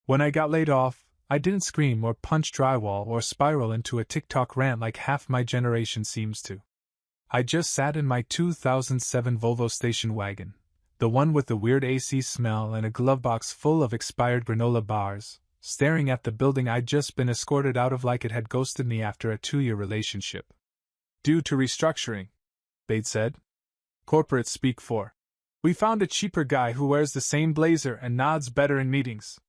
When I got laid off, I didn't scream or punch drywall or spiral into a TikTok rant like half my generation seems to. I just sat in my 2007 Volvo station wagon, the one with the weird AC smell and a glove box full of expired granola bars, staring at the building I'd just been escorted out of like it had ghosted me after a 2-year relationship. Due to restructuring, they'd said. Corporate speak for. We found a cheaper guy who wears the same blazer and nods better in meetings.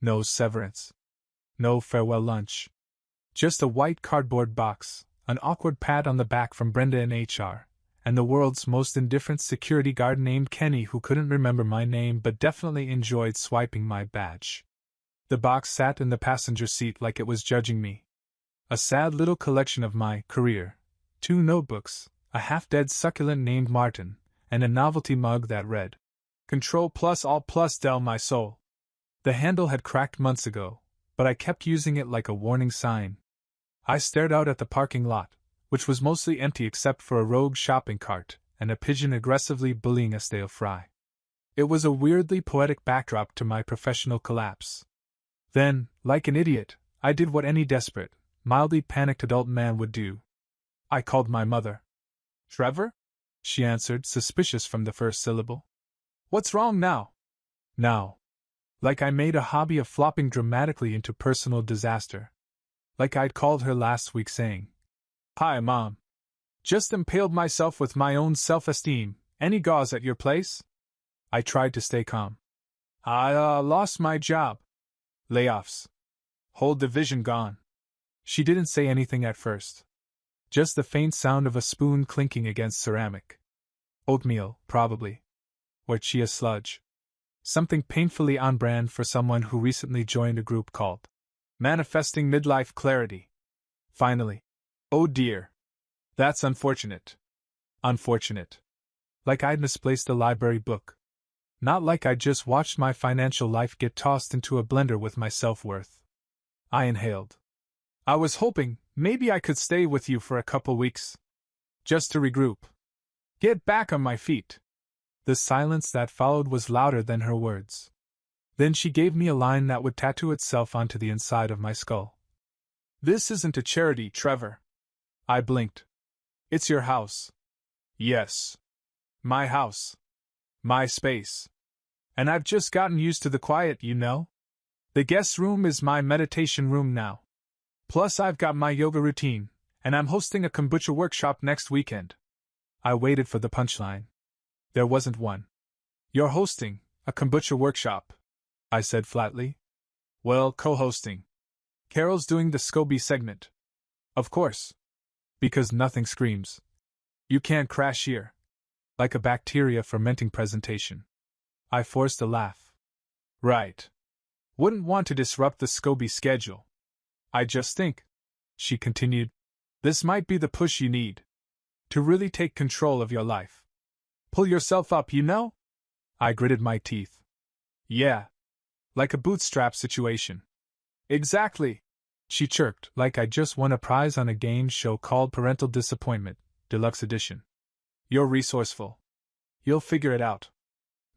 No severance. No farewell lunch. Just a white cardboard box, an awkward pat on the back from Brenda in HR, and the world's most indifferent security guard named Kenny who couldn't remember my name but definitely enjoyed swiping my badge. The box sat in the passenger seat like it was judging me. A sad little collection of my career, 2 notebooks, a half-dead succulent named Martin, and a novelty mug that read, Control plus Alt plus Del my soul. The handle had cracked months ago, but I kept using it like a warning sign. I stared out at the parking lot, which was mostly empty except for a rogue shopping cart and a pigeon aggressively bullying a stale fry. It was a weirdly poetic backdrop to my professional collapse. Then, like an idiot, I did what any desperate, mildly panicked adult man would do. I called my mother. Trevor? She answered, suspicious from the first syllable. What's wrong now? Now. Like I made a hobby of flopping dramatically into personal disaster. Like I'd called her last week saying, Hi, Mom. Just impaled myself with my own self-esteem. Any gauze at your place? I tried to stay calm. I lost my job. Layoffs. Whole division gone. She didn't say anything at first. Just the faint sound of a spoon clinking against ceramic. Oatmeal, probably. Or chia sludge. Something painfully on brand for someone who recently joined a group called Manifesting Midlife Clarity. Finally. Oh dear. That's unfortunate. Unfortunate. Like I'd misplaced a library book. Not like I'd just watched my financial life get tossed into a blender with my self-worth. I inhaled. I was hoping maybe I could stay with you for a couple weeks. Just to regroup. Get back on my feet. The silence that followed was louder than her words. Then she gave me a line that would tattoo itself onto the inside of my skull. This isn't a charity, Trevor. I blinked. It's your house. Yes. My house. My space. And I've just gotten used to the quiet, you know? The guest room is my meditation room now. Plus I've got my yoga routine, and I'm hosting a kombucha workshop next weekend. I waited for the punchline. There wasn't one. You're hosting a kombucha workshop, I said flatly. Well, co-hosting. Carol's doing the SCOBY segment. Of course. Because nothing screams. You can't crash here. Like a bacteria fermenting presentation. I forced a laugh. Right. Wouldn't want to disrupt the SCOBY schedule. I just think, she continued, this might be the push you need. To really take control of your life. Pull yourself up, you know? I gritted my teeth. Yeah. Like a bootstrap situation. Exactly. She chirped, like I just won a prize on a game show called Parental Disappointment, Deluxe Edition. You're resourceful. You'll figure it out.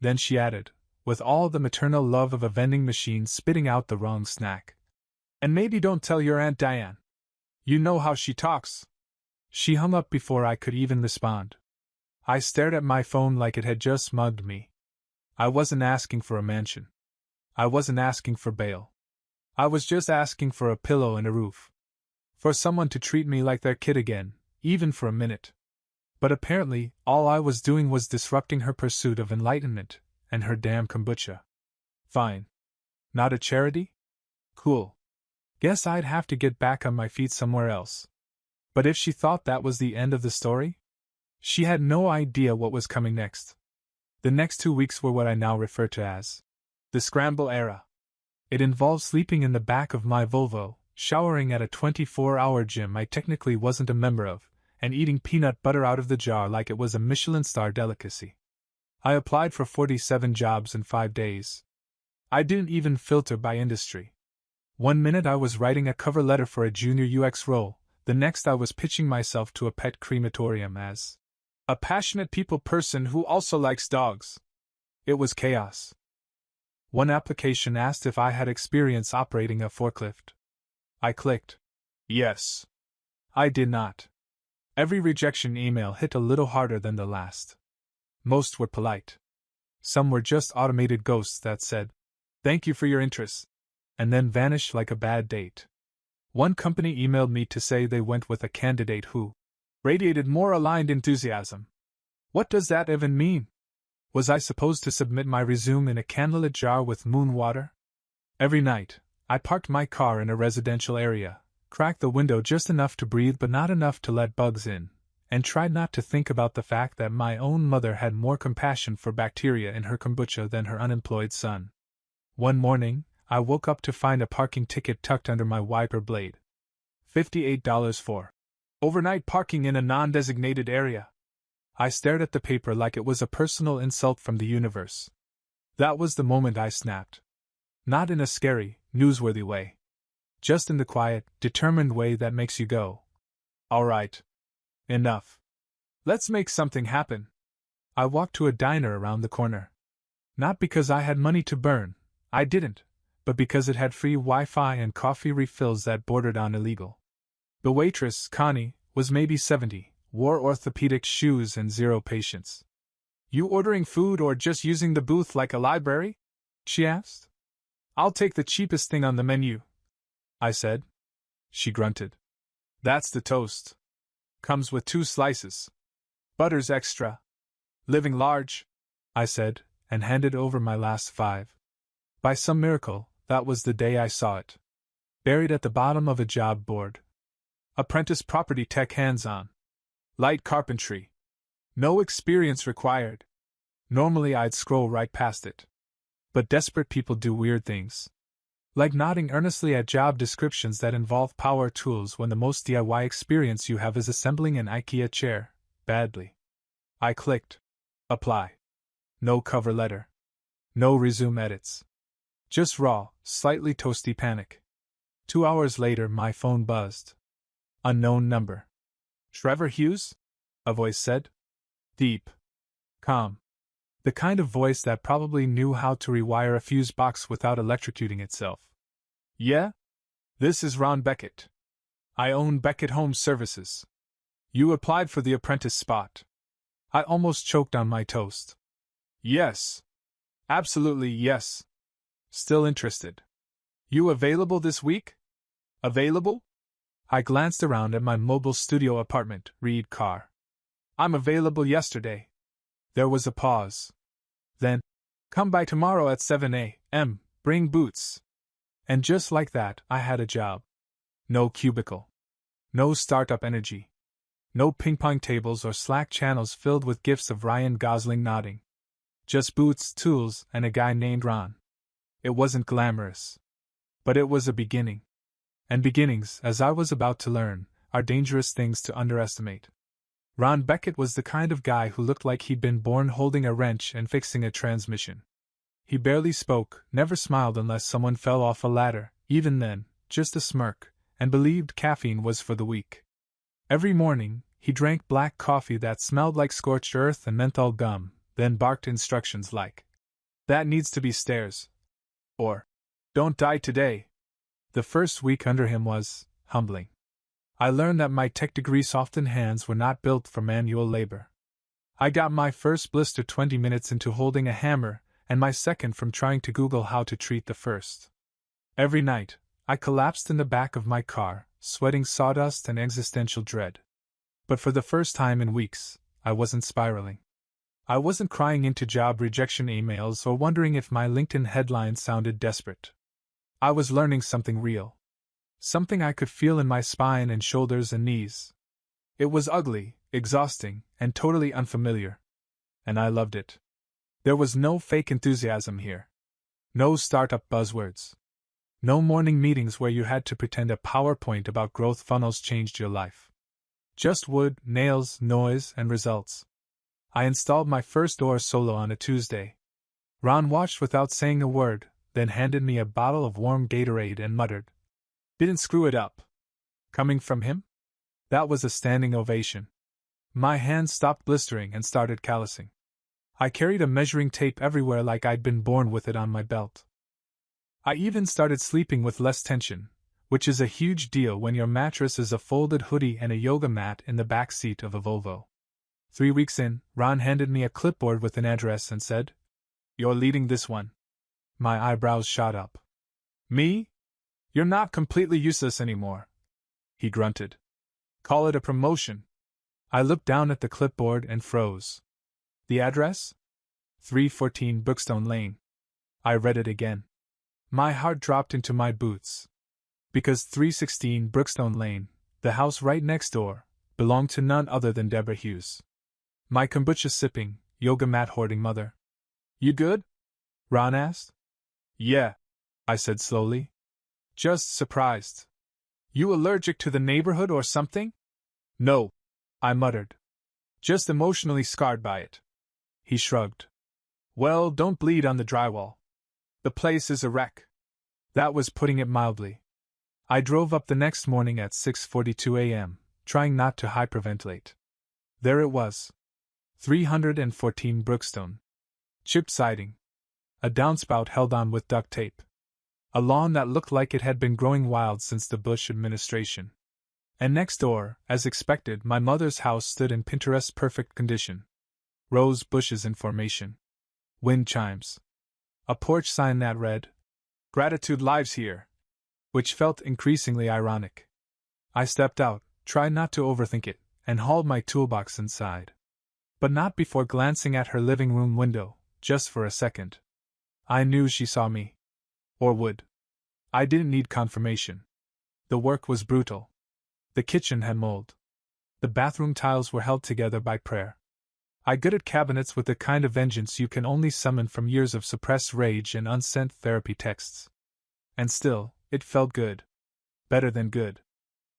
Then she added, with all the maternal love of a vending machine spitting out the wrong snack. And maybe don't tell your Aunt Diane. You know how she talks. She hung up before I could even respond. I stared at my phone like it had just mugged me. I wasn't asking for a mansion. I wasn't asking for bail. I was just asking for a pillow and a roof. For someone to treat me like their kid again, even for a minute. But apparently, all I was doing was disrupting her pursuit of enlightenment, and her damn kombucha. Fine. Not a charity? Cool. Guess I'd have to get back on my feet somewhere else. But if she thought that was the end of the story? She had no idea what was coming next. The next 2 weeks were what I now refer to as the scramble era. It involved sleeping in the back of my Volvo, showering at a 24-hour gym I technically wasn't a member of, and eating peanut butter out of the jar like it was a Michelin star delicacy. I applied for 47 jobs in 5 days. I didn't even filter by industry. One minute I was writing a cover letter for a junior UX role, the next I was pitching myself to a pet crematorium as a passionate people person who also likes dogs. It was chaos. One application asked if I had experience operating a forklift. I clicked yes. I did not. Every rejection email hit a little harder than the last. Most were polite. Some were just automated ghosts that said, "Thank you for your interest," and then vanished like a bad date. One company emailed me to say they went with a candidate who radiated more aligned enthusiasm. What does that even mean? Was I supposed to submit my resume in a candlelit jar with moon water? Every night, I parked my car in a residential area, cracked the window just enough to breathe but not enough to let bugs in, and tried not to think about the fact that my own mother had more compassion for bacteria in her kombucha than her unemployed son. One morning, I woke up to find a parking ticket tucked under my wiper blade. $58 for overnight parking in a non-designated area. I stared at the paper like it was a personal insult from the universe. That was the moment I snapped. Not in a scary, newsworthy way. Just in the quiet, determined way that makes you go, "All right. Enough. Let's make something happen." I walked to a diner around the corner. Not because I had money to burn, I didn't, but because it had free Wi-Fi and coffee refills that bordered on illegal. The waitress, Connie, was maybe 70, wore orthopedic shoes and zero patience. "You ordering food or just using the booth like a library?" she asked. "I'll take the cheapest thing on the menu," I said. She grunted. "That's the toast. Comes with 2 slices. Butter's extra. Living large," I said, and handed over my last 5. By some miracle, that was the day I saw it. Buried at the bottom of a job board. Apprentice property tech hands-on. Light carpentry. No experience required. Normally I'd scroll right past it. But desperate people do weird things. Like nodding earnestly at job descriptions that involve power tools when the most DIY experience you have is assembling an IKEA chair, badly. I clicked apply. No cover letter. No resume edits. Just raw, slightly toasty panic. 2 hours later my phone buzzed. Unknown number. "Trevor Hughes?" a voice said. Deep. Calm. The kind of voice that probably knew how to rewire a fuse box without electrocuting itself. "Yeah? This is Ron Beckett. I own Beckett Home Services. You applied for the apprentice spot." I almost choked on my toast. "Yes. Absolutely yes. Still interested. You available this week?" "Available?" I glanced around at my mobile studio apartment, Reed car. "I'm available yesterday." There was a pause. Then, "Come by tomorrow at 7 a.m., bring boots." And just like that, I had a job. No cubicle. No startup energy. No ping-pong tables or Slack channels filled with gifs of Ryan Gosling nodding. Just boots, tools, and a guy named Ron. It wasn't glamorous. But it was a beginning. And beginnings, as I was about to learn, are dangerous things to underestimate. Ron Beckett was the kind of guy who looked like he'd been born holding a wrench and fixing a transmission. He barely spoke, never smiled unless someone fell off a ladder, even then, just a smirk, and believed caffeine was for the weak. Every morning, he drank black coffee that smelled like scorched earth and menthol gum, then barked instructions like, "That needs to be stairs," or, "Don't die today." The first week under him was humbling. I learned that my tech degree softened hands were not built for manual labor. I got my first blister 20 minutes into holding a hammer, and my second from trying to Google how to treat the first. Every night, I collapsed in the back of my car, sweating sawdust and existential dread. But for the first time in weeks, I wasn't spiraling. I wasn't crying into job rejection emails or wondering if my LinkedIn headlines sounded desperate. I was learning something real. Something I could feel in my spine and shoulders and knees. It was ugly, exhausting, and totally unfamiliar. And I loved it. There was no fake enthusiasm here. No startup buzzwords. No morning meetings where you had to pretend a PowerPoint about growth funnels changed your life. Just wood, nails, noise, and results. I installed my first door solo on a Tuesday. Ron watched without saying a word, then handed me a bottle of warm Gatorade and muttered, "Didn't screw it up." Coming from him? That was a standing ovation. My hands stopped blistering and started callousing. I carried a measuring tape everywhere like I'd been born with it on my belt. I even started sleeping with less tension, which is a huge deal when your mattress is a folded hoodie and a yoga mat in the back seat of a Volvo. 3 weeks in, Ron handed me a clipboard with an address and said, "You're leading this one." My eyebrows shot up. "Me? You're not completely useless anymore," he grunted. "Call it a promotion." I looked down at the clipboard and froze. The address? 314 Brookstone Lane. I read it again. My heart dropped into my boots. Because 316 Brookstone Lane, the house right next door, belonged to none other than Deborah Hughes. My kombucha-sipping, yoga-mat-hoarding mother. "You good?" Ron asked. "Yeah," I said slowly. "Just surprised." "You allergic to the neighborhood or something?" "No," I muttered. "Just emotionally scarred by it." He shrugged. "Well, don't bleed on the drywall. The place is a wreck." That was putting it mildly. I drove up the next morning at 6:42 a.m., trying not to hyperventilate. There it was. 314 Brookstone. Chipped siding. A downspout held on with duct tape. A lawn that looked like it had been growing wild since the Bush administration. And next door, as expected, my mother's house stood in Pinterest perfect condition. Rose bushes in formation. Wind chimes. A porch sign that read, "Gratitude lives here," which felt increasingly ironic. I stepped out, tried not to overthink it, and hauled my toolbox inside. But not before glancing at her living room window, just for a second. I knew she saw me. Or would. I didn't need confirmation. The work was brutal. The kitchen had mold. The bathroom tiles were held together by prayer. I gutted cabinets with the kind of vengeance you can only summon from years of suppressed rage and unsent therapy texts. And still, it felt good. Better than good.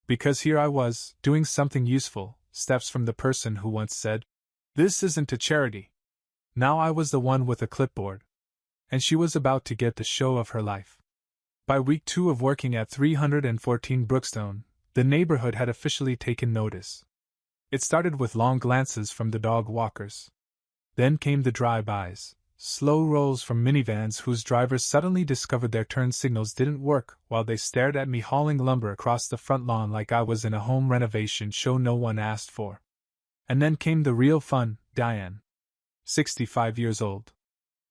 Because here I was, doing something useful, steps from the person who once said, "This isn't a charity." Now I was the one with a clipboard. And she was about to get the show of her life. By week 2 of working at 314 Brookstone, the neighborhood had officially taken notice. It started with long glances from the dog walkers. Then came the drive-bys, slow rolls from minivans whose drivers suddenly discovered their turn signals didn't work while they stared at me hauling lumber across the front lawn like I was in a home renovation show no one asked for. And then came the real fun, Diane. 65 years old.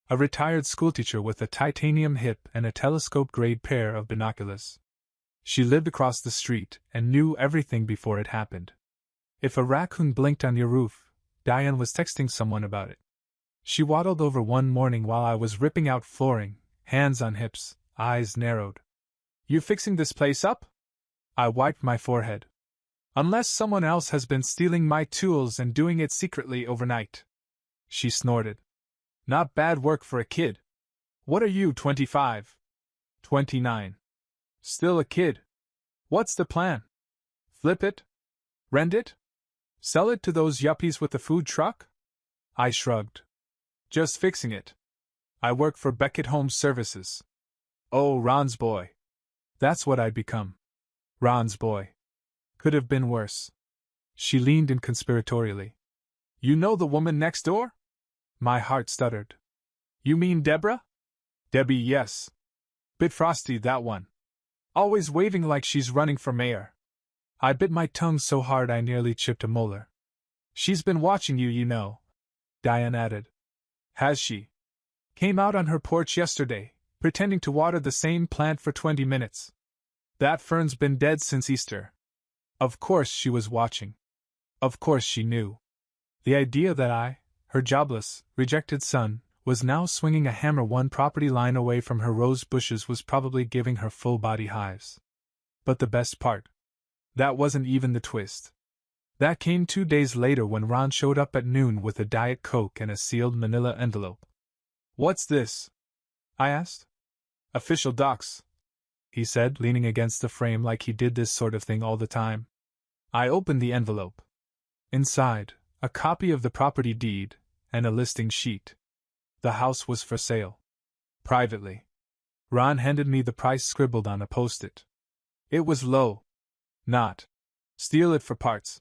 A retired schoolteacher with a titanium hip and a telescope-grade pair of binoculars. She lived across the street and knew everything before it happened. If a raccoon blinked on your roof, Diane was texting someone about it. She waddled over one morning while I was ripping out flooring, hands on hips, eyes narrowed. "You fixing this place up?" I wiped my forehead. "Unless someone else has been stealing my tools and doing it secretly overnight." She snorted. "Not bad work for a kid. What are you, 25? 29. Still a kid. What's the plan? Flip it? Rent it? Sell it to those yuppies with the food truck?" I shrugged. "Just fixing it. I work for Beckett Home Services." Oh, Ron's boy. That's what I'd become. Ron's boy. Could have been worse. She leaned in conspiratorially. "You know the woman next door?" My heart stuttered. "You mean Deborah?" "Debbie, yes. Bit frosty, that one. Always waving like she's running for mayor." I bit my tongue so hard I nearly chipped a molar. "She's been watching you, you know," Diane added. "Has she? Came out on her porch yesterday, pretending to water the same plant for 20 minutes. That fern's been dead since Easter." Of course she was watching. Of course she knew. The idea that I, her jobless, rejected son, was now swinging a hammer one property line away from her rose bushes was probably giving her full-body hives. But the best part. That wasn't even the twist. That came 2 days later when Ron showed up at noon with a Diet Coke and a sealed manila envelope. "What's this?" I asked. "Official docs," he said, leaning against the frame like he did this sort of thing all the time. I opened the envelope. Inside, a copy of the property deed, and a listing sheet. The house was for sale. Privately. Ron handed me the price scribbled on a post-it. It was low. Not steal it for parts.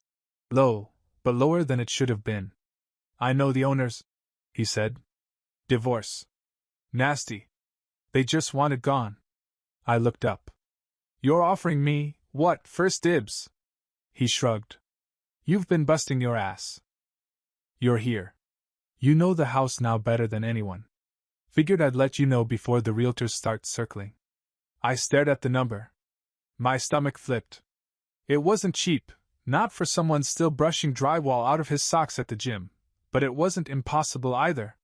Low, but lower than it should have been. "I know the owners," he said. "Divorce. Nasty. They just want it gone." I looked up. You're offering me, what, first dibs? He shrugged. You've been busting your ass. You're here. You know the house now better than anyone. Figured I'd let you know before the realtors start circling. I stared at the number. My stomach flipped. It wasn't cheap, not for someone still brushing drywall out of his socks at the gym, but it wasn't impossible either.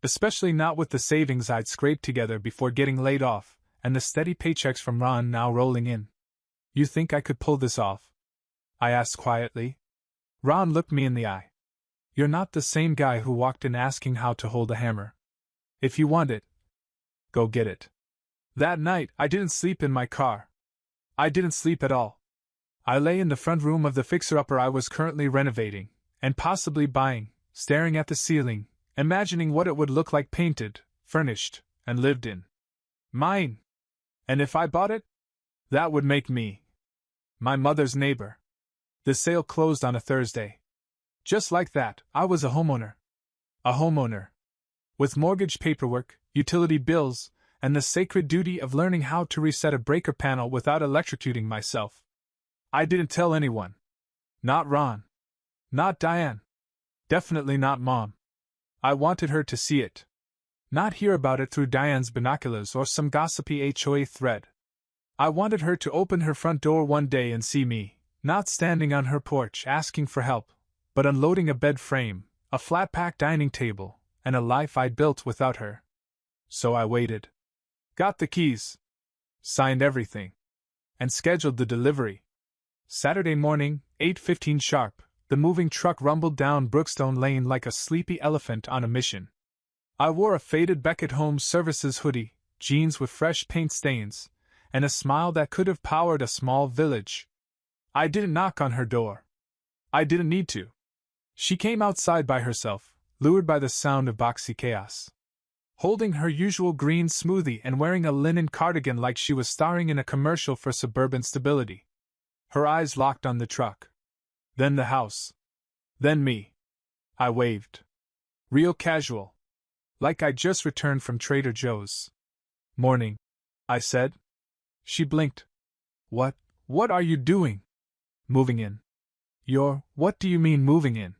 Especially not with the savings I'd scraped together before getting laid off, and the steady paychecks from Ron now rolling in. You think I could pull this off? I asked quietly. Ron looked me in the eye. You're not the same guy who walked in asking how to hold a hammer. If you want it, go get it. That night, I didn't sleep in my car. I didn't sleep at all. I lay in the front room of the fixer-upper I was currently renovating, and possibly buying, staring at the ceiling, imagining what it would look like painted, furnished, and lived in. Mine. And if I bought it, that would make me my mother's neighbor. The sale closed on a Thursday. Just like that, I was a homeowner. A homeowner. With mortgage paperwork, utility bills, and the sacred duty of learning how to reset a breaker panel without electrocuting myself. I didn't tell anyone. Not Ron. Not Diane. Definitely not Mom. I wanted her to see it. Not hear about it through Diane's binoculars or some gossipy HOA thread. I wanted her to open her front door one day and see me, not standing on her porch asking for help, but unloading a bed frame, a flat-pack dining table, and a life I'd built without her. So I waited. Got the keys. Signed everything. And scheduled the delivery. Saturday morning, 8:15 sharp, the moving truck rumbled down Brookstone Lane like a sleepy elephant on a mission. I wore a faded Beckett Home Services hoodie, jeans with fresh paint stains, and a smile that could have powered a small village. I didn't knock on her door. I didn't need to. She came outside by herself, lured by the sound of boxy chaos. Holding her usual green smoothie and wearing a linen cardigan like she was starring in a commercial for suburban stability. Her eyes locked on the truck. Then the house. Then me. I waved. Real casual. Like I'd just returned from Trader Joe's. Morning, I said. She blinked. What are you doing? Moving in. What do you mean moving in?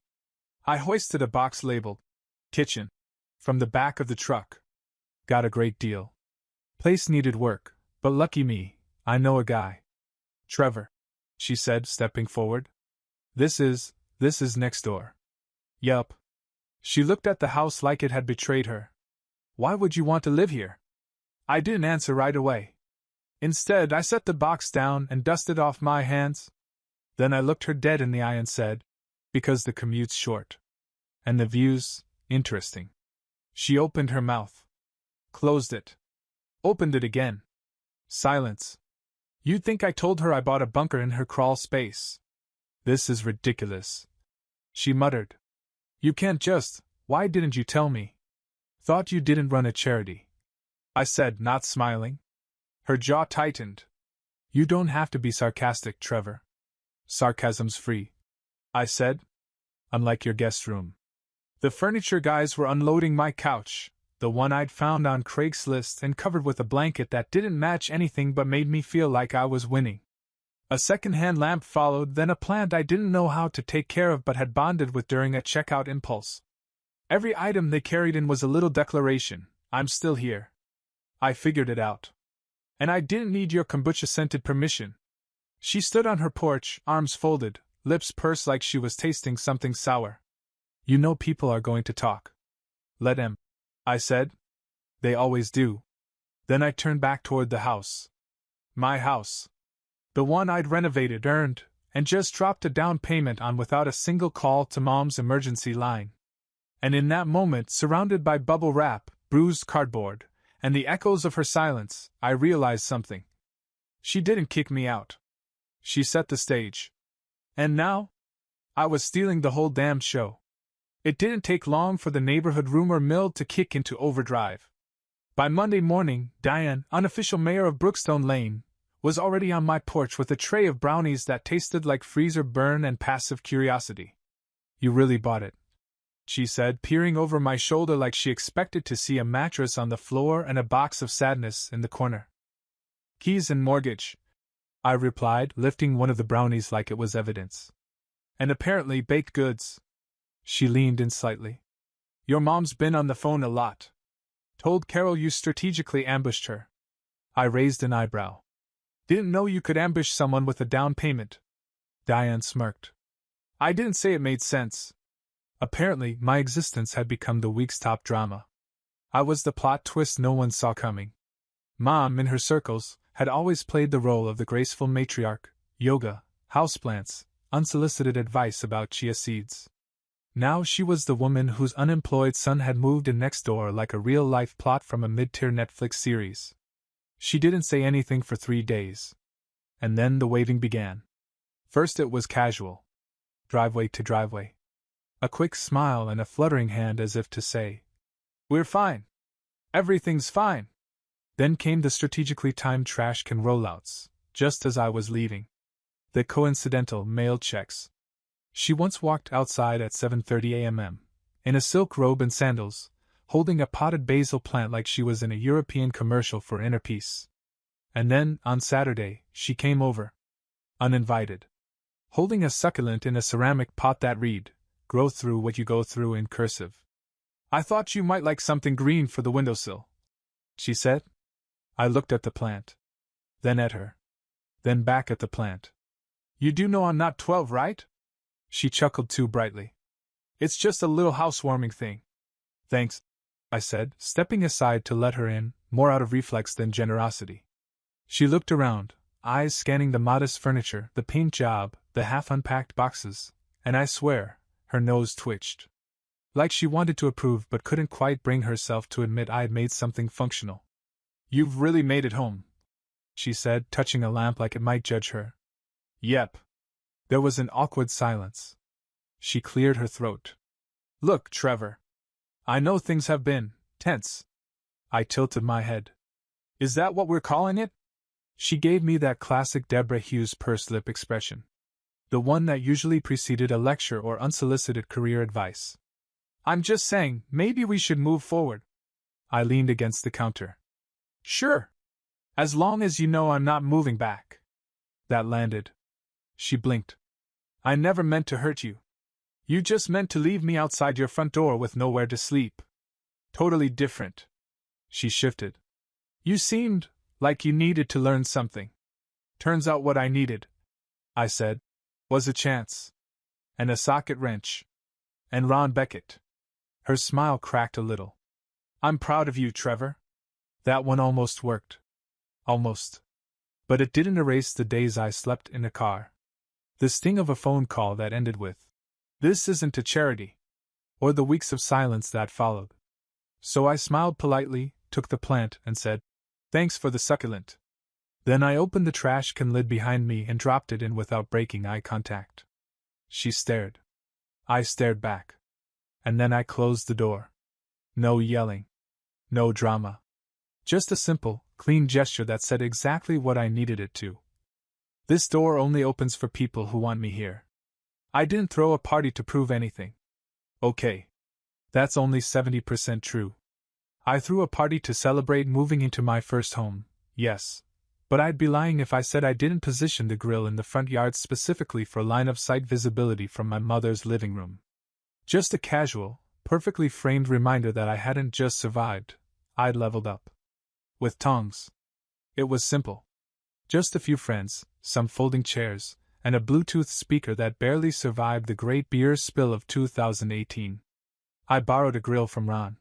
I hoisted a box labeled kitchen from the back of the truck. Got a great deal. Place needed work, but lucky me, I know a guy. Trevor, she said, stepping forward. This is next door. Yup. She looked at the house like it had betrayed her. Why would you want to live here? I didn't answer right away. Instead, I set the box down and dusted off my hands. Then I looked her dead in the eye and said, because the commute's short. And the view's interesting. She opened her mouth. Closed it. Opened it again. Silence. You'd think I told her I bought a bunker in her crawl space. This is ridiculous. She muttered. You can't just, why didn't you tell me? Thought you didn't run a charity. I said, not smiling. Her jaw tightened. You don't have to be sarcastic, Trevor. Sarcasm's free. I said. Unlike your guest room. The furniture guys were unloading my couch, the one I'd found on Craigslist and covered with a blanket that didn't match anything but made me feel like I was winning. A second-hand lamp followed, then a plant I didn't know how to take care of but had bonded with during a checkout impulse. Every item they carried in was a little declaration, I'm still here. I figured it out. And I didn't need your kombucha-scented permission. She stood on her porch, arms folded, lips pursed like she was tasting something sour. You know people are going to talk. Let 'em, I said. They always do. Then I turned back toward the house. My house. The one I'd renovated, earned, and just dropped a down payment on without a single call to Mom's emergency line. And in that moment, surrounded by bubble wrap, bruised cardboard, and the echoes of her silence, I realized something. She didn't kick me out. She set the stage. And now? I was stealing the whole damned show. It didn't take long for the neighborhood rumor mill to kick into overdrive. By Monday morning, Diane, unofficial mayor of Brookstone Lane, was already on my porch with a tray of brownies that tasted like freezer burn and passive curiosity. You really bought it, she said, peering over my shoulder like she expected to see a mattress on the floor and a box of sadness in the corner. Keys and mortgage, I replied, lifting one of the brownies like it was evidence. And apparently baked goods. She leaned in slightly. Your mom's been on the phone a lot. Told Carol you strategically ambushed her. I raised an eyebrow. Didn't know you could ambush someone with a down payment. Diane smirked. I didn't say it made sense. Apparently, my existence had become the week's top drama. I was the plot twist no one saw coming. Mom, in her circles, had always played the role of the graceful matriarch, yoga, houseplants, unsolicited advice about chia seeds. Now she was the woman whose unemployed son had moved in next door like a real-life plot from a mid-tier Netflix series. She didn't say anything for 3 days. And then the waving began. First it was casual. Driveway to driveway. A quick smile and a fluttering hand as if to say, "We're fine. Everything's fine." Then came the strategically timed trash can rollouts, just as I was leaving. The coincidental mail checks. She once walked outside at 7:30 a.m. in a silk robe and sandals, holding a potted basil plant like she was in a European commercial for inner peace. And then, on Saturday, she came over. Uninvited. Holding a succulent in a ceramic pot that read, "Grow through what you go through" in cursive. "I thought you might like something green for the windowsill," she said. I looked at the plant. Then at her. Then back at the plant. "You do know I'm not 12, right?" She chuckled too brightly. "It's just a little housewarming thing." "Thanks," I said, stepping aside to let her in, more out of reflex than generosity. She looked around, eyes scanning the modest furniture, the paint job, the half-unpacked boxes, and I swear, her nose twitched. Like she wanted to approve but couldn't quite bring herself to admit I had made something functional. "You've really made it home," she said, touching a lamp like it might judge her. "Yep." There was an awkward silence. She cleared her throat. "Look, Trevor. I know things have been tense." I tilted my head. "Is that what we're calling it?" She gave me that classic Deborah Hughes pursed lip expression. The one that usually preceded a lecture or unsolicited career advice. "I'm just saying, maybe we should move forward." I leaned against the counter. "Sure. As long as you know I'm not moving back." That landed. She blinked. "I never meant to hurt you. You just meant to leave me outside your front door with nowhere to sleep. Totally different." She shifted. "You seemed like you needed to learn something. Turns out what I needed," I said, "was a chance. And a socket wrench. And Ron Beckett." Her smile cracked a little. "I'm proud of you, Trevor." That one almost worked. Almost. But it didn't erase the days I slept in a car. The sting of a phone call that ended with, "This isn't a charity." Or the weeks of silence that followed. So I smiled politely, took the plant, and said, "Thanks for the succulent." Then I opened the trash can lid behind me and dropped it in without breaking eye contact. She stared. I stared back. And then I closed the door. No yelling. No drama. Just a simple, clean gesture that said exactly what I needed it to. This door only opens for people who want me here. I didn't throw a party to prove anything. Okay. That's only 70% true. I threw a party to celebrate moving into my first home, yes. But I'd be lying if I said I didn't position the grill in the front yard specifically for line-of-sight visibility from my mother's living room. Just a casual, perfectly framed reminder that I hadn't just survived, I'd leveled up. With tongs. It was simple. Just a few friends, some folding chairs, and a Bluetooth speaker that barely survived the great beer spill of 2018. I borrowed a grill from Ron.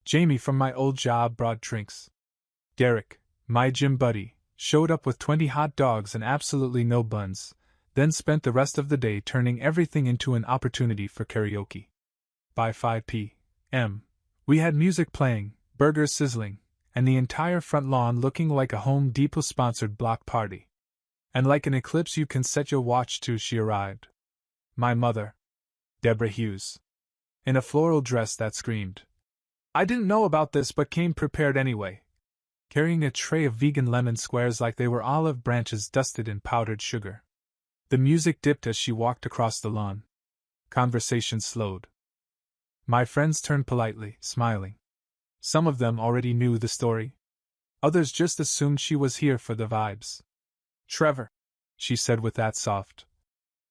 Jamie from my old job brought drinks. Derek, my gym buddy, showed up with 20 hot dogs and absolutely no buns, then spent the rest of the day turning everything into an opportunity for karaoke. By 5 p.m., we had music playing, burgers sizzling, and the entire front lawn looking like a Home Depot-sponsored block party. And like an eclipse you can set your watch to, she arrived. My mother. Deborah Hughes. In a floral dress that screamed. I didn't know about this but came prepared anyway. Carrying a tray of vegan lemon squares like they were olive branches dusted in powdered sugar. The music dipped as she walked across the lawn. Conversation slowed. My friends turned politely, smiling. Some of them already knew the story. Others just assumed she was here for the vibes. Trevor, she said with that soft,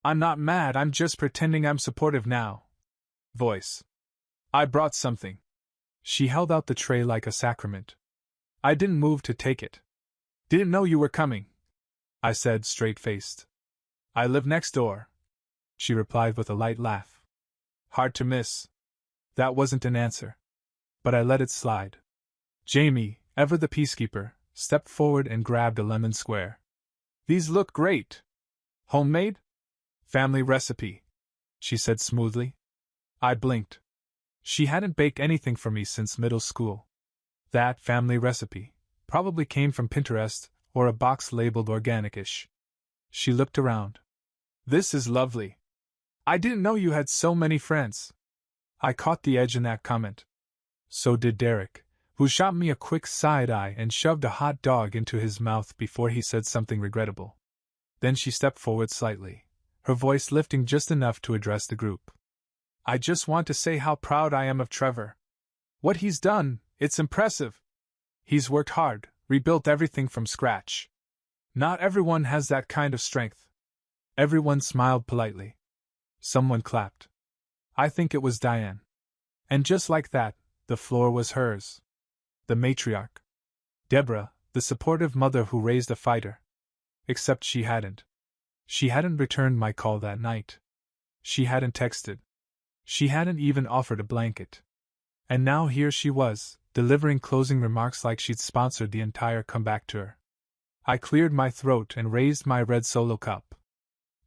I'm not mad, I'm just pretending I'm supportive now voice. I brought something. She held out the tray like a sacrament. I didn't move to take it. Didn't know you were coming, I said, straight-faced. I live next door, she replied with a light laugh. Hard to miss. That wasn't an answer. But I let it slide. Jamie, ever the peacekeeper, stepped forward and grabbed a lemon square. These look great. Homemade? Family recipe, she said smoothly. I blinked. She hadn't baked anything for me since middle school. That family recipe probably came from Pinterest or a box labeled organic-ish. She looked around. This is lovely. I didn't know you had so many friends. I caught the edge in that comment. So did Derek, who shot me a quick side eye and shoved a hot dog into his mouth before he said something regrettable. Then she stepped forward slightly, her voice lifting just enough to address the group. I just want to say how proud I am of Trevor. What he's done, it's impressive. He's worked hard, rebuilt everything from scratch. Not everyone has that kind of strength. Everyone smiled politely. Someone clapped. I think it was Diane. And just like that, the floor was hers. The matriarch. Deborah, the supportive mother who raised a fighter. Except she hadn't. She hadn't returned my call that night. She hadn't texted. She hadn't even offered a blanket. And now here she was, delivering closing remarks like she'd sponsored the entire comeback tour. I cleared my throat and raised my red solo cup.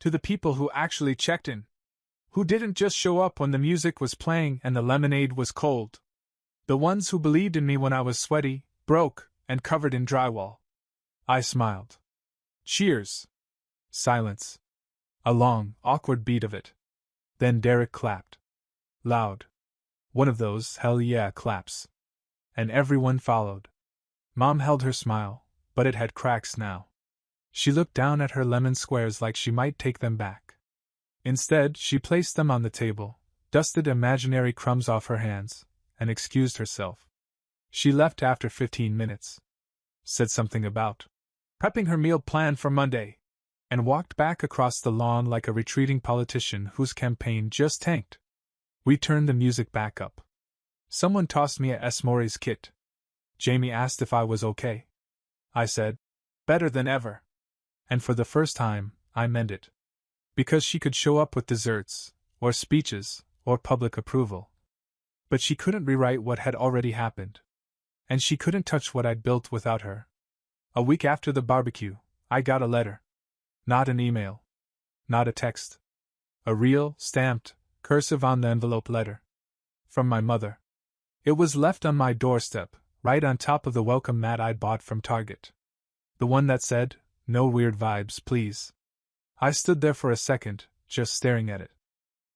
To the people who actually checked in. Who didn't just show up when the music was playing and the lemonade was cold. The ones who believed in me when I was sweaty, broke, and covered in drywall. I smiled. Cheers. Silence. A long, awkward beat of it. Then Derek clapped. Loud. One of those hell yeah claps. And everyone followed. Mom held her smile, but it had cracks now. She looked down at her lemon squares like she might take them back. Instead, she placed them on the table, dusted imaginary crumbs off her hands, and excused herself. She left after 15 minutes. Said something about prepping her meal plan for Monday, and walked back across the lawn like a retreating politician whose campaign just tanked. We turned the music back up. Someone tossed me a S. Morey's kit. Jamie asked if I was okay. I said, better than ever. And for the first time, I meant it. Because she could show up with desserts, or speeches, or public approval. But she couldn't rewrite what had already happened. And she couldn't touch what I'd built without her. A week after the barbecue, I got a letter. Not an email. Not a text. A real, stamped, cursive on the envelope letter. From my mother. It was left on my doorstep, right on top of the welcome mat I'd bought from Target. The one that said, no weird vibes, please. I stood there for a second, just staring at it.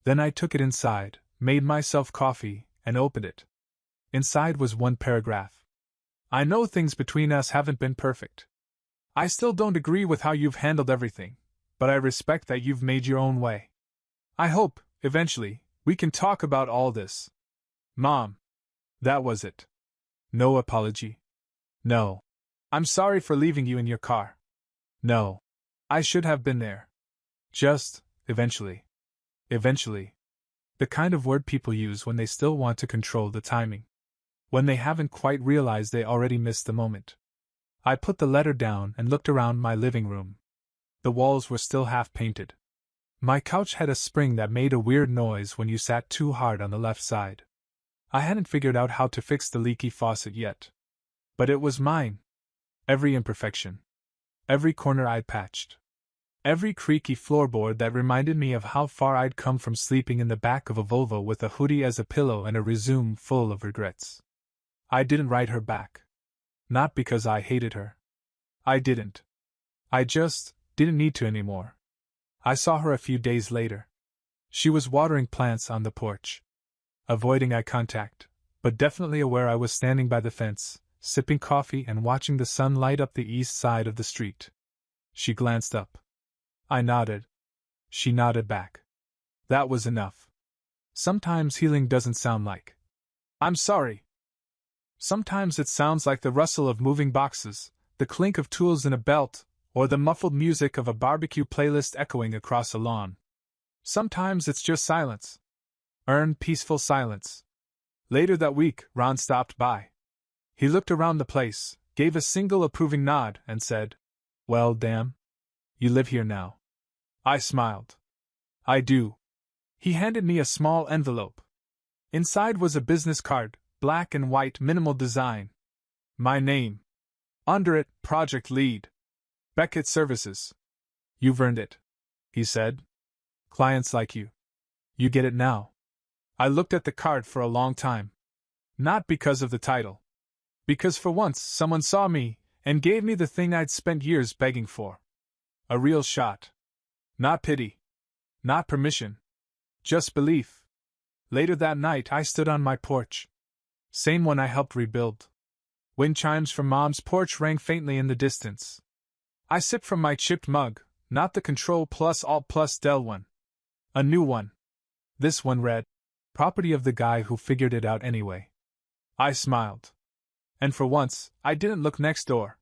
Then I took it inside, made myself coffee, and opened it. Inside was one paragraph. I know things between us haven't been perfect. I still don't agree with how you've handled everything, but I respect that you've made your own way. I hope, eventually, we can talk about all this. Mom. That was it. No apology. No. I'm sorry for leaving you in your car. No. I should have been there. Just, eventually. Eventually. The kind of word people use when they still want to control the timing. When they haven't quite realized they already missed the moment. I put the letter down and looked around my living room. The walls were still half painted. My couch had a spring that made a weird noise when you sat too hard on the left side. I hadn't figured out how to fix the leaky faucet yet. But it was mine. Every imperfection. Every corner I'd patched. Every creaky floorboard that reminded me of how far I'd come from sleeping in the back of a Volvo with a hoodie as a pillow and a resume full of regrets. I didn't write her back. Not because I hated her. I didn't. I just didn't need to anymore. I saw her a few days later. She was watering plants on the porch. Avoiding eye contact, but definitely aware I was standing by the fence, sipping coffee and watching the sun light up the east side of the street. She glanced up. I nodded. She nodded back. That was enough. Sometimes healing doesn't sound like, I'm sorry. Sometimes it sounds like the rustle of moving boxes, the clink of tools in a belt, or the muffled music of a barbecue playlist echoing across a lawn. Sometimes it's just silence. Earned peaceful silence. Later that week, Ron stopped by. He looked around the place, gave a single approving nod, and said, "Well, damn. You live here now." I smiled. "I do." He handed me a small envelope. Inside was a business card, black and white, minimal design. My name. Under it, Project Lead. Beckett Services. "You've earned it," he said. "Clients like you. You get it now." I looked at the card for a long time. Not because of the title. Because for once someone saw me and gave me the thing I'd spent years begging for. A real shot. Not pity. Not permission. Just belief. Later that night I stood on my porch. Same one I helped rebuild. Wind chimes from Mom's porch rang faintly in the distance. I sipped from my chipped mug, not the Control Plus Alt Plus Del one. A new one. This one read, "Property of the guy who figured it out anyway." I smiled. And for once, I didn't look next door.